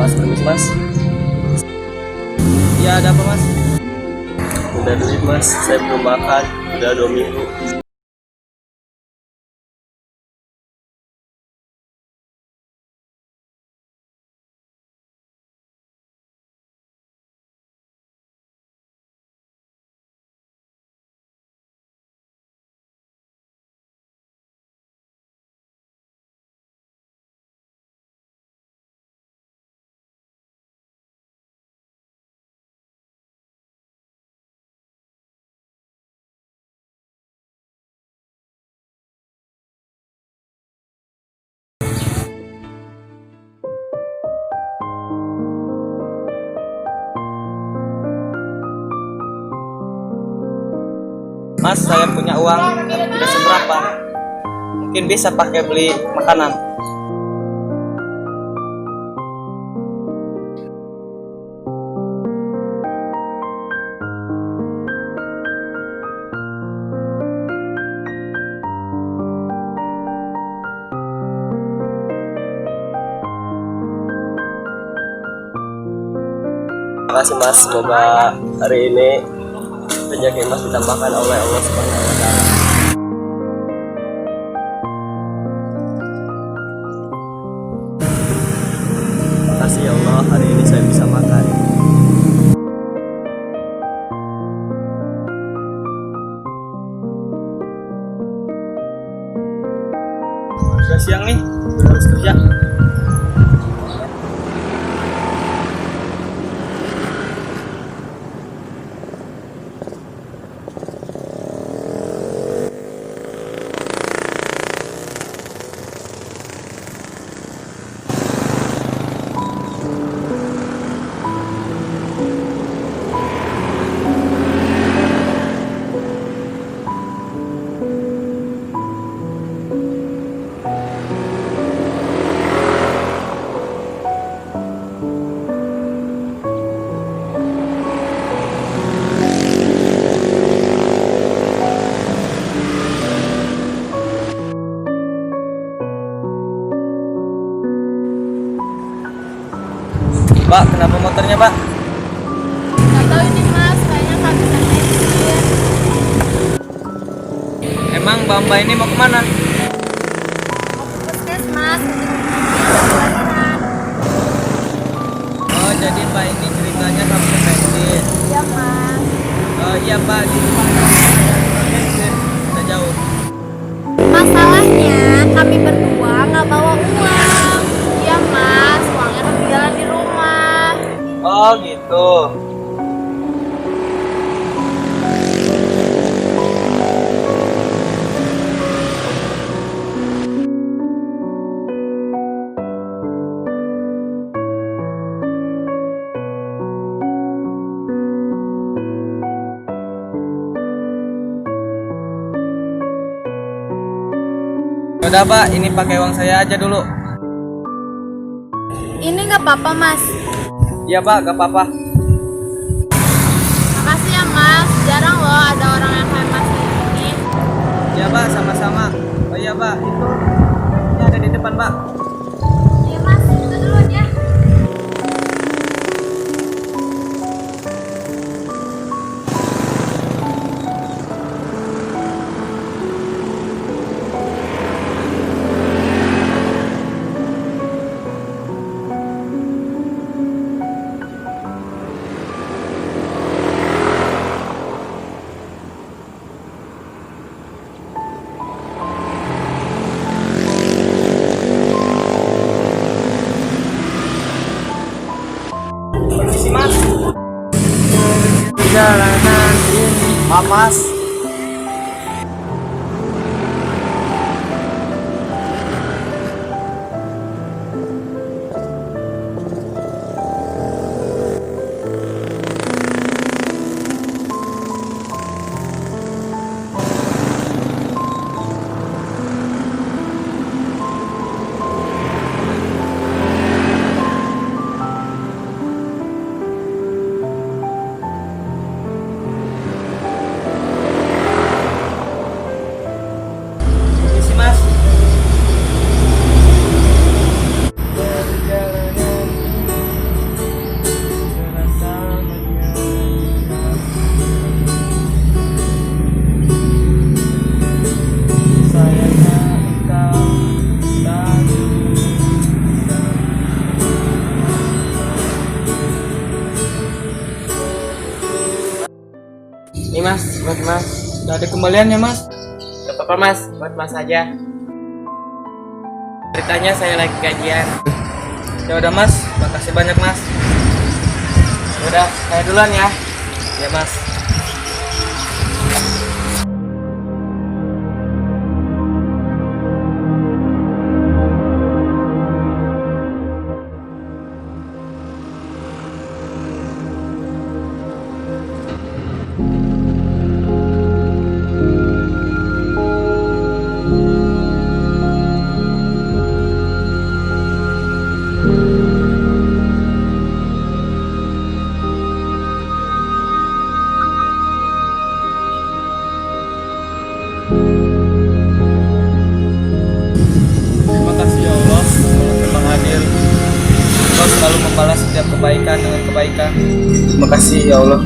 Mas, permisi mas. Ya, ada apa mas? Udah duit mas, saya belum makan. Udah 2 minggu. Mas, saya punya uang tapi tidak seberapa. Mungkin bisa pakai beli makanan. Terima kasih mas, semoga hari ini rezeki mas ditambahkan oleh Allah Subhanahu wa Ta'ala. Terima kasih ya Allah, hari ini saya bisa makan. Sudah siang nih, harus kerja. Pak, kenapa motornya pak? Nggak tahu ini mas, kayaknya kehabisan bensin. Emang Mbak ini mau kemana? Mau ke puskesmas untuk lahiran. Oh, jadi Mbak ini ceritanya sampai bensin. Iya mas. Oh iya Pak, gitu Pak. Bensin, udah jauh. Masalahnya kami berdua nggak bawa uang. Iya mas, uangnya ketinggalan di rumah. Oh gitu. Udah Pak, ini pakai uang saya aja dulu. Ini nggak apa-apa mas. Iya Pak, gak apa-apa. Makasih ya mas. Jarang loh ada orang yang kayak mas ini. Iya Pak, sama-sama. Oh iya Pak, itu ini ada di depan Pak. Iya mas, itu duluan ya. Maaf mas. Isi mas. Ini mas, buat mas. Gak ada kembaliannya mas. Gak apa-apa mas, buat mas aja. Ceritanya saya lagi gajian. Ya udah mas, makasih banyak mas. Udah, saya duluan ya. Ya mas. Terima kasih ya Allah, Memang adil. Engkau selalu membalas setiap kebaikan dengan kebaikan. Terima kasih ya Allah.